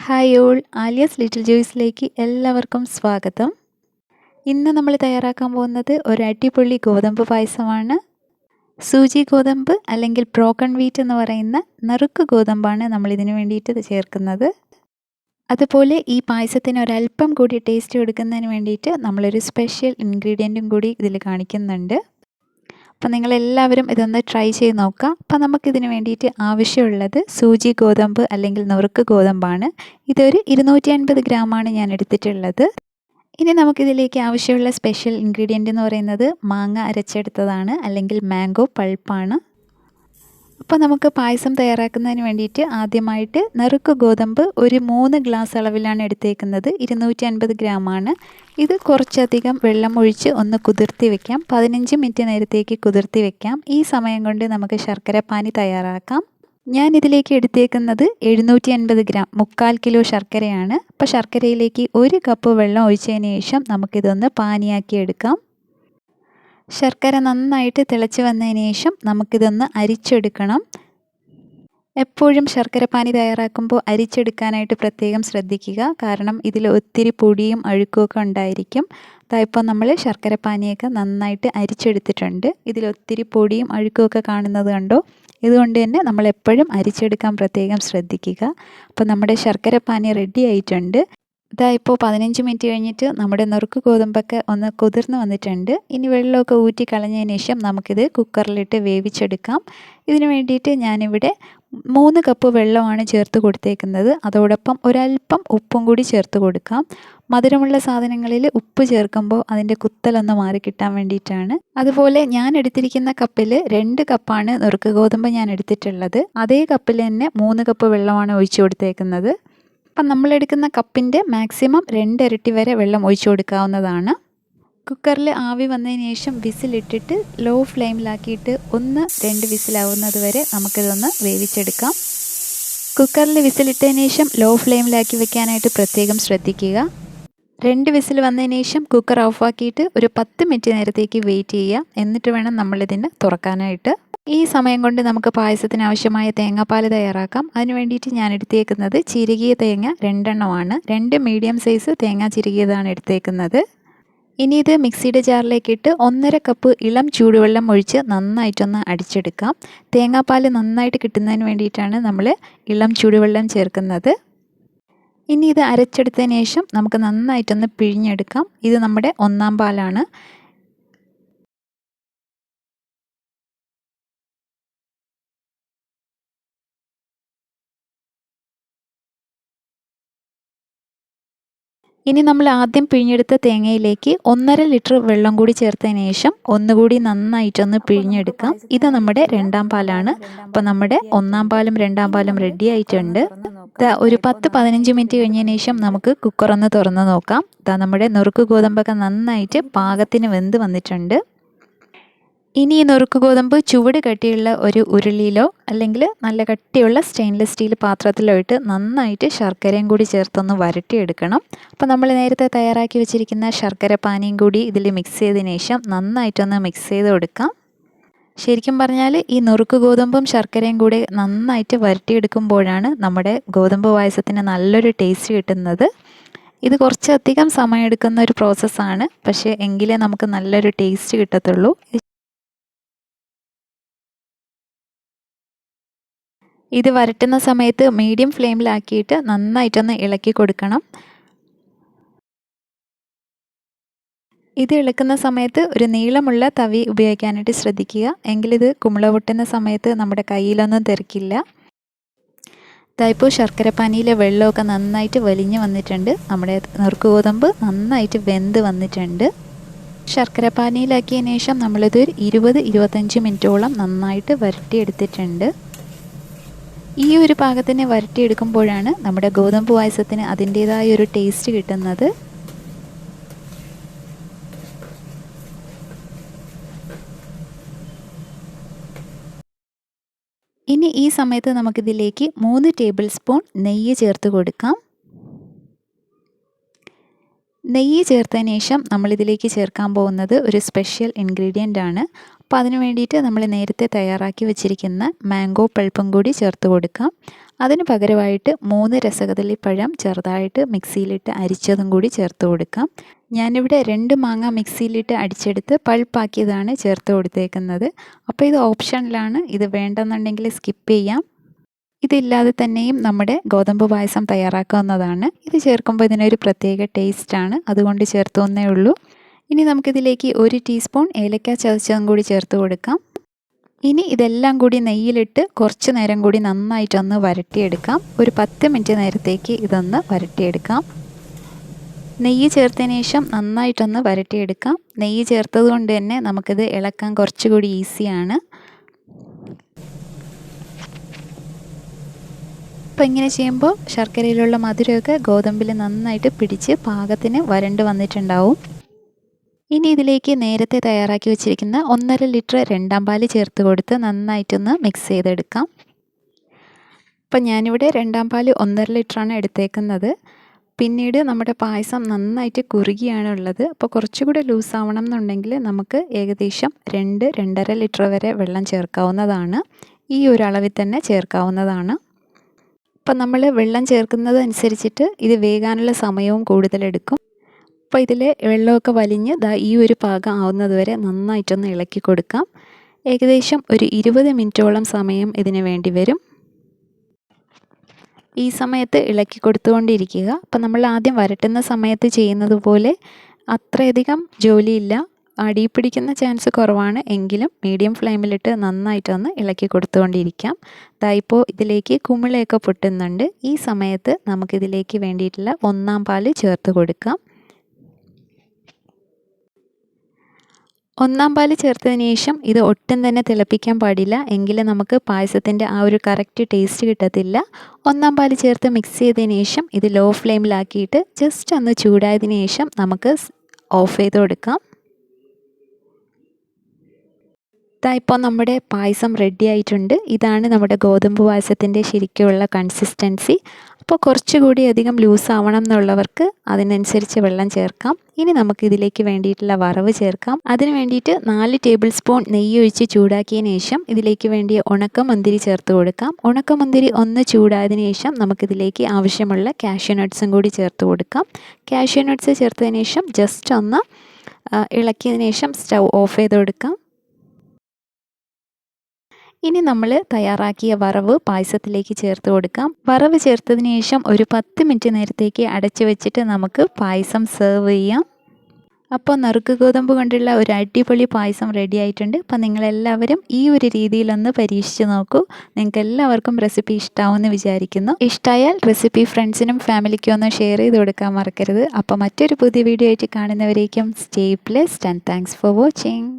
Hi all, Aaliya's little ജോയ്സിലേക്ക് എല്ലാവർക്കും സ്വാഗതം. ഇന്ന് നമ്മൾ തയ്യാറാക്കാൻ പോകുന്നത് ഒരു അടിപൊളി ഗോതമ്പ് പായസമാണ്. സൂചി ഗോതമ്പ് അല്ലെങ്കിൽ ബ്രോക്കൺ വീറ്റ് എന്ന് പറയുന്ന നുറുക്ക് ഗോതമ്പാണ് നമ്മളിതിന് വേണ്ടിയിട്ട് ചേർക്കുന്നത്. അതുപോലെ ഈ പായസത്തിന് ഒരല്പം കൂടി ടേസ്റ്റ് കൊടുക്കുന്നതിന് വേണ്ടിയിട്ട് നമ്മളൊരു സ്പെഷ്യൽ ഇൻഗ്രീഡിയൻറ്റും കൂടി ഇതിൽ കാണിക്കുന്നുണ്ട്. അപ്പോൾ നിങ്ങളെല്ലാവരും ഇതൊന്ന് ട്രൈ ചെയ്ത് നോക്കുക. അപ്പോൾ നമുക്കിതിന് വേണ്ടിയിട്ട് ആവശ്യമുള്ളത് സൂചി ഗോതമ്പ് അല്ലെങ്കിൽ നുറുക്ക് ഗോതമ്പാണ്. ഇതൊരു 250 ഗ്രാമാണ് ഞാൻ എടുത്തിട്ടുള്ളത്. ഇനി നമുക്കിതിലേക്ക് ആവശ്യമുള്ള സ്പെഷ്യൽ ഇൻഗ്രീഡിയൻ്റ് എന്ന് പറയുന്നത് മാങ്ങ അരച്ചെടുത്തതാണ് അല്ലെങ്കിൽ മാംഗോ പൾപ്പാണ്. അപ്പോൾ നമുക്ക് പായസം തയ്യാറാക്കുന്നതിന് വേണ്ടിയിട്ട് ആദ്യമായിട്ട് നുറുക്ക് ഗോതമ്പ് ഒരു 3 ഗ്ലാസ് അളവിലാണ് എടുത്തേക്കുന്നത്. 250 ഗ്രാമാണ്. ഇത് കുറച്ചധികം വെള്ളം ഒഴിച്ച് ഒന്ന് കുതിർത്തി വെക്കാം. 15 മിനിറ്റ് നേരത്തേക്ക് കുതിർത്തി വെക്കാം. ഈ സമയം കൊണ്ട് നമുക്ക് ശർക്കര പാനി തയ്യാറാക്കാം. ഞാൻ ഇതിലേക്ക് എടുത്തേക്കുന്നത് 750 ഗ്രാം 3/4 കിലോ ശർക്കരയാണ്. അപ്പോൾ ശർക്കരയിലേക്ക് 1 കപ്പ് വെള്ളം ഒഴിച്ചതിന് ശേഷം നമുക്കിതൊന്ന് പാനിയാക്കി എടുക്കാം. ശർക്കര നന്നായിട്ട് തിളച്ച് വന്നതിന് ശേഷം നമുക്കിതൊന്ന് അരിച്ചെടുക്കണം. എപ്പോഴും ശർക്കര പാനി തയ്യാറാക്കുമ്പോൾ അരിച്ചെടുക്കാനായിട്ട് പ്രത്യേകം ശ്രദ്ധിക്കുക. കാരണം ഇതിൽ ഒത്തിരി പൊടിയും അഴുക്കുമൊക്കെ ഉണ്ടായിരിക്കും. ഇപ്പോൾ നമ്മൾ ശർക്കര പാനിയൊക്കെ നന്നായിട്ട് അരിച്ചെടുത്തിട്ടുണ്ട്. ഇതിലൊത്തിരി പൊടിയും അഴുക്കുമൊക്കെ കാണുന്നത് കണ്ടോ? ഇതുകൊണ്ട് തന്നെ നമ്മളെപ്പോഴും അരിച്ചെടുക്കാൻ പ്രത്യേകം ശ്രദ്ധിക്കുക. അപ്പോൾ നമ്മുടെ ശർക്കര പാനി റെഡി ആയിട്ടുണ്ട്. ഇപ്പോൾ 15 മിനിറ്റ് കഴിഞ്ഞിട്ട് നമ്മുടെ നുറുക്ക് ഗോതമ്പൊക്കെ ഒന്ന് കുതിർന്ന് വന്നിട്ടുണ്ട്. ഇനി വെള്ളമൊക്കെ ഊറ്റി കളഞ്ഞതിന് ശേഷം നമുക്കിത് കുക്കറിലിട്ട് വേവിച്ചെടുക്കാം. ഇതിന് വേണ്ടിയിട്ട് ഞാനിവിടെ 3 കപ്പ് വെള്ളമാണ് ചേർത്ത് കൊടുത്തേക്കുന്നത്. അതോടൊപ്പം ഒരല്പം ഉപ്പും കൂടി ചേർത്ത് കൊടുക്കാം. മധുരമുള്ള സാധനങ്ങളിൽ ഉപ്പ് ചേർക്കുമ്പോൾ അതിൻ്റെ കുത്തലൊന്ന് മാറിക്കിട്ടാൻ വേണ്ടിയിട്ടാണ്. അതുപോലെ ഞാൻ എടുത്തിരിക്കുന്ന കപ്പിൽ 2 കപ്പാണ് നുറുക്ക് ഗോതമ്പ് ഞാൻ എടുത്തിട്ടുള്ളത്. അതേ കപ്പിൽ തന്നെ 3 കപ്പ് വെള്ളമാണ് ഒഴിച്ചു കൊടുത്തേക്കുന്നത്. അപ്പം നമ്മളെടുക്കുന്ന കപ്പിൻ്റെ മാക്സിമം 2 ഇരട്ടി വരെ വെള്ളം ഒഴിച്ചു കൊടുക്കാവുന്നതാണ്. കുക്കറിൽ ആവി വന്നതിന് ശേഷം വിസിലിട്ടിട്ട് ലോ ഫ്ലെയിമിലാക്കിയിട്ട് 1-2 വിസിലാവുന്നത് വരെ നമുക്കിതൊന്ന് വേവിച്ചെടുക്കാം. കുക്കറിൽ വിസിലിട്ടതിന് ശേഷം ലോ ഫ്ലെയിമിലാക്കി വെക്കാനായിട്ട് പ്രത്യേകം ശ്രദ്ധിക്കുക. 2 വിസിൽ വന്നതിന് ശേഷം കുക്കർ ഓഫാക്കിയിട്ട് ഒരു 10 മിനിറ്റ് നേരത്തേക്ക് വെയിറ്റ് ചെയ്യുക. എന്നിട്ട് വേണം നമ്മളിതിന് തുറക്കാനായിട്ട്. ഈ സമയം കൊണ്ട് നമുക്ക് പായസത്തിന് ആവശ്യമായ തേങ്ങാപ്പാൽ തയ്യാറാക്കാം. അതിന് വേണ്ടിയിട്ട് ഞാൻ എടുത്തേക്കുന്നത് ചിരകിയ തേങ്ങ 2 എണ്ണമാണ്. 2 മീഡിയം സൈസ് തേങ്ങ ചിരകിയതാണ് എടുത്തേക്കുന്നത്. ഇനി ഇത് മിക്സിയുടെ ജാറിലേക്കിട്ട് 1.5 കപ്പ് ഇളം ചൂടുവെള്ളം ഒഴിച്ച് നന്നായിട്ടൊന്ന് അടിച്ചെടുക്കാം. തേങ്ങാപ്പാൽ നന്നായിട്ട് കിട്ടുന്നതിന് വേണ്ടിയിട്ടാണ് നമ്മൾ ഇളം ചൂടുവെള്ളം ചേർക്കുന്നത്. ഇനി ഇത് അരച്ചെടുത്തതിന് ശേഷം നമുക്ക് നന്നായിട്ടൊന്ന് പിഴിഞ്ഞെടുക്കാം. ഇത് നമ്മുടെ 1-ാം പാലാണ്. ഇനി നമ്മൾ ആദ്യം പിഴിഞ്ഞെടുത്ത തേങ്ങയിലേക്ക് 1.5 ലിറ്റർ വെള്ളം കൂടി ചേർത്തതിന് ശേഷം ഒന്നുകൂടി നന്നായിട്ടൊന്ന് പിഴിഞ്ഞെടുക്കാം. ഇത് നമ്മുടെ 2-ാം പാലാണ്. അപ്പോൾ നമ്മുടെ 1-ാം പാലും 2-ാം പാലും റെഡി ആയിട്ടുണ്ട്. ഒരു 10-15 മിനിറ്റ് കഴിഞ്ഞതിന് ശേഷം നമുക്ക് കുക്കർ ഒന്ന് തുറന്ന് നോക്കാം. നമ്മുടെ നുറുക്ക് ഗോതമ്പൊക്കെ നന്നായിട്ട് പാകത്തിന് വെന്ത് വന്നിട്ടുണ്ട്. ഇനി ഈ നുറുക്ക് ഗോതമ്പ് ചുവട് കട്ടിയുള്ള ഒരു ഉരുളിയിലോ അല്ലെങ്കിൽ നല്ല കട്ടിയുള്ള സ്റ്റെയിൻലെസ് സ്റ്റീൽ പാത്രത്തിലോ ഇട്ട് നന്നായിട്ട് ശർക്കരയും കൂടി ചേർത്തൊന്ന് വരട്ടിയെടുക്കണം. അപ്പോൾ നമ്മൾ നേരത്തെ തയ്യാറാക്കി വെച്ചിരിക്കുന്ന ശർക്കര പാനിയും കൂടി ഇതിൽ മിക്സ് ചെയ്തതിന് ശേഷം നന്നായിട്ടൊന്ന് മിക്സ് ചെയ്ത് കൊടുക്കാം. ശരിക്കും പറഞ്ഞാൽ ഈ നുറുക്ക് ഗോതമ്പും ശർക്കരയും കൂടി നന്നായിട്ട് വരട്ടിയെടുക്കുമ്പോഴാണ് നമ്മുടെ ഗോതമ്പ് പായസത്തിന് നല്ലൊരു ടേസ്റ്റ് കിട്ടുന്നത്. ഇത് കുറച്ചധികം സമയമെടുക്കുന്ന ഒരു പ്രോസസ്സാണ്. പക്ഷേ എങ്കിലേ നമുക്ക് നല്ലൊരു ടേസ്റ്റ് കിട്ടത്തുള്ളൂ. ഇത് വരട്ടുന്ന സമയത്ത് മീഡിയം ഫ്ലെയിമിലാക്കിയിട്ട് നന്നായിട്ടൊന്ന് ഇളക്കി കൊടുക്കണം. ഇത് ഇളക്കുന്ന സമയത്ത് ഒരു നീളമുള്ള തവി ഉപയോഗിക്കാനായിട്ട് ശ്രദ്ധിക്കുക. എങ്കിലിത് കുമിള പൊട്ടുന്ന സമയത്ത് നമ്മുടെ കയ്യിലൊന്നും തെറിക്കില്ല. ഇപ്പോൾ ശർക്കര പാനിയിലെ വെള്ളമൊക്കെ നന്നായിട്ട് വലിഞ്ഞു വന്നിട്ടുണ്ട്. നമ്മുടെ നുറുക്ക് ഗോതമ്പ് നന്നായിട്ട് വെന്ത് വന്നിട്ടുണ്ട്. ശർക്കര പാനിയിലാക്കിയതിന് ശേഷം നമ്മളിത് 20-25 മിനിറ്റോളം നന്നായിട്ട് വരട്ടിയെടുത്തിട്ടുണ്ട്. ഈ ഒരു പാകത്തിന് വരട്ടിയെടുക്കുമ്പോഴാണ് നമ്മുടെ ഗോതമ്പ് പായസത്തിന് അതിൻ്റേതായ ഒരു ടേസ്റ്റ് കിട്ടുന്നത്. ഇനി ഈ സമയത്ത് നമുക്കിതിലേക്ക് 3 ടേബിൾ സ്പൂൺ നെയ്യ് ചേർത്ത് കൊടുക്കാം. നെയ്യ് ചേർത്തതിന് ശേഷം നമ്മളിതിലേക്ക് ചേർക്കാൻ പോകുന്നത് ഒരു സ്പെഷ്യൽ ഇൻഗ്രീഡിയൻ്റ് ആണ്. അപ്പോൾ അതിന് വേണ്ടിയിട്ട് നമ്മൾ നേരത്തെ തയ്യാറാക്കി വെച്ചിരിക്കുന്ന മാംഗോ പൾപ്പും കൂടി ചേർത്ത് കൊടുക്കാം. അതിന് പകരമായിട്ട് 3 രസകദളിപ്പഴം ചെറുതായിട്ട് മിക്സിയിലിട്ട് അരിച്ചതും കൂടി ചേർത്ത് കൊടുക്കാം. ഞാനിവിടെ 2 മാങ്ങ മിക്സിയിലിട്ട് അടിച്ചെടുത്ത് പൾപ്പാക്കിയതാണ് ചേർത്ത് കൊടുത്തേക്കുന്നത്. അപ്പോൾ ഇത് ഓപ്ഷനിലാണ്, ഇത് വേണ്ടെന്നുണ്ടെങ്കിൽ സ്കിപ്പ് ചെയ്യാം. ഇതില്ലാതെ തന്നെയും നമ്മുടെ ഗോതമ്പ് പായസം തയ്യാറാക്കാവുന്നതാണ്. ഇത് ചേർക്കുമ്പോൾ ഇതിനൊരു പ്രത്യേക ടേസ്റ്റാണ്, അതുകൊണ്ട് ചേർത്തുവെന്നേ ഉള്ളൂ. ഇനി നമുക്കിതിലേക്ക് 1 ടീസ്പൂൺ ഏലക്ക ചതച്ചതും കൂടി ചേർത്ത് കൊടുക്കാം. ഇനി ഇതെല്ലാം കൂടി നെയ്യിലിട്ട് കുറച്ച് നേരം കൂടി നന്നായിട്ടൊന്ന് വരട്ടിയെടുക്കാം. ഒരു 10 മിനിറ്റ് നേരത്തേക്ക് ഇതൊന്ന് വരട്ടിയെടുക്കാം. നെയ്യ് ചേർത്തതിന് ശേഷം നന്നായിട്ടൊന്ന് വരട്ടിയെടുക്കാം. നെയ്യ് ചേർത്തത് കൊണ്ട് തന്നെ നമുക്കിത് ഇളക്കാൻ കുറച്ചുകൂടി ഈസിയാണ്. അപ്പോൾ ഇങ്ങനെ ചെയ്യുമ്പോൾ ശർക്കരയിലുള്ള മധുരമൊക്കെ ഗോതമ്പിൽ നന്നായിട്ട് പിടിച്ച് പാകത്തിന് വരണ്ട് വന്നിട്ടുണ്ടാവും. ഇനി ഇതിലേക്ക് നേരത്തെ തയ്യാറാക്കി വെച്ചിരിക്കുന്ന 1.5 ലിറ്റർ രണ്ടാം പാല് ചേർത്ത് കൊടുത്ത് നന്നായിട്ടൊന്ന് മിക്സ് ചെയ്തെടുക്കാം. അപ്പം ഞാനിവിടെ രണ്ടാം പാല് 1.5 ലിറ്ററാണ് എടുത്തേക്കുന്നത്. പിന്നീട് നമ്മുടെ പായസം നന്നായിട്ട് കുറുകിയാണ് ഉള്ളത്. അപ്പോൾ കുറച്ചുകൂടി ലൂസ് ആവണം എന്നുണ്ടെങ്കിൽ നമുക്ക് ഏകദേശം 2-2.5 ലിറ്റർ വരെ വെള്ളം ചേർക്കാവുന്നതാണ്. ഈ ഒരു അളവിൽ തന്നെ ചേർക്കാവുന്നതാണ്. അപ്പം നമ്മൾ വെള്ളം ചേർക്കുന്നത് അനുസരിച്ചിട്ട് ഇത് വേകാനുള്ള സമയവും കൂടുതലെടുക്കും. അപ്പോൾ ഇതിൽ വെള്ളമൊക്കെ വലിഞ്ഞ് ഈ ഒരു പാകം ആവുന്നത് വരെ നന്നായിട്ടൊന്ന് ഇളക്കി കൊടുക്കാം. ഏകദേശം ഒരു 20 മിനിറ്റോളം സമയം ഇതിന് വേണ്ടി വരും. ഈ സമയത്ത് ഇളക്കി കൊടുത്തുകൊണ്ടിരിക്കുക. അപ്പോൾ നമ്മൾ ആദ്യം വരട്ടുന്ന സമയത്ത് ചെയ്യുന്നത് പോലെ അത്രയധികം ജോലിയില്ല. അടി പിടിക്കുന്ന ചാൻസ് കുറവാണ്, എങ്കിലും മീഡിയം ഫ്ലെയിമിലിട്ട് നന്നായിട്ടൊന്ന് ഇളക്കി കൊടുത്തുകൊണ്ടിരിക്കാം. ഇപ്പോൾ ഇതിലേക്ക് കുമിളയൊക്കെ പൊട്ടുന്നുണ്ട്. ഈ സമയത്ത് നമുക്കിതിലേക്ക് വേണ്ടിയിട്ടുള്ള 1-ാം പാല് ചേർത്ത് കൊടുക്കാം. 1-ാം പാല് ചേർത്തതിന് ശേഷം ഇത് ഒട്ടും തന്നെ തിളപ്പിക്കാൻ പാടില്ല, എങ്കിൽ നമുക്ക് പായസത്തിൻ്റെ ആ ഒരു കറക്റ്റ് ടേസ്റ്റ് കിട്ടത്തില്ല. 1-ാം പാല് ചേർത്ത് മിക്സ് ചെയ്തതിന് ശേഷം ഇത് ലോ ഫ്ലെയിമിലാക്കിയിട്ട് ജസ്റ്റ് ഒന്ന് ചൂടായതിനു ശേഷം നമുക്ക് ഓഫ് ചെയ്ത് കൊടുക്കാം. ഇപ്പോൾ നമ്മുടെ പായസം റെഡി ആയിട്ടുണ്ട്. ഇതാണ് നമ്മുടെ ഗോതമ്പ് പായസത്തിൻ്റെ ശരിക്കുള്ള കൺസിസ്റ്റൻസി. അപ്പോൾ കുറച്ചുകൂടി അധികം ലൂസ് ആവണം എന്നുള്ളവർക്ക് അതിനനുസരിച്ച് വെള്ളം ചേർക്കാം. ഇനി നമുക്ക് ഇതിലേക്ക് വേണ്ടിയിട്ടുള്ള വറവ് ചേർക്കാം. അതിന് വേണ്ടിയിട്ട് 4 ടേബിൾ സ്പൂൺ നെയ്യ് ഒഴിച്ച് ചൂടാക്കിയതിന് ശേഷം ഇതിലേക്ക് വേണ്ടിയ ഉണക്കമുന്തിരി ചേർത്ത് കൊടുക്കാം. ഉണക്കമുന്തിരി ഒന്ന് ചൂടായതിനു ശേഷം നമുക്കിതിലേക്ക് ആവശ്യമുള്ള കാഷ്യൂ നട്ട്സും കൂടി ചേർത്ത് കൊടുക്കാം. കാഷ്യൂ നട്ട്സ് ചേർത്തതിന് ശേഷം ജസ്റ്റ് ഒന്ന് ഇളക്കിയതിന് ശേഷം സ്റ്റൗ ഓഫ് ചെയ്ത് കൊടുക്കാം. ഇനി നമ്മൾ തയ്യാറാക്കിയ വറവ് പായസത്തിലേക്ക് ചേർത്ത് കൊടുക്കാം. വറവ് ചേർത്തതിന് ശേഷം ഒരു 10 മിനിറ്റ് നേരത്തേക്ക് അടച്ചു വെച്ചിട്ട് നമുക്ക് പായസം സെർവ് ചെയ്യാം. അപ്പോൾ നറുക്ക് ഗോതമ്പ് കൊണ്ടുള്ള ഒരു അടിപൊളി പായസം റെഡി ആയിട്ടുണ്ട്. അപ്പോൾ നിങ്ങളെല്ലാവരും ഈ ഒരു രീതിയിലൊന്ന് പരീക്ഷിച്ച് നോക്കൂ. നിങ്ങൾക്ക് എല്ലാവർക്കും റെസിപ്പി ഇഷ്ടമാവുമെന്ന് വിചാരിക്കുന്നു. ഇഷ്ടമായാൽ റെസിപ്പി ഫ്രണ്ട്സിനും ഫാമിലിക്കും ഒന്ന് ഷെയർ ചെയ്ത് കൊടുക്കാൻ മറക്കരുത്. അപ്പോൾ മറ്റൊരു പുതിയ വീഡിയോ ആയിട്ട് കാണുന്നവരേക്കും stay blessed and thanks for watching.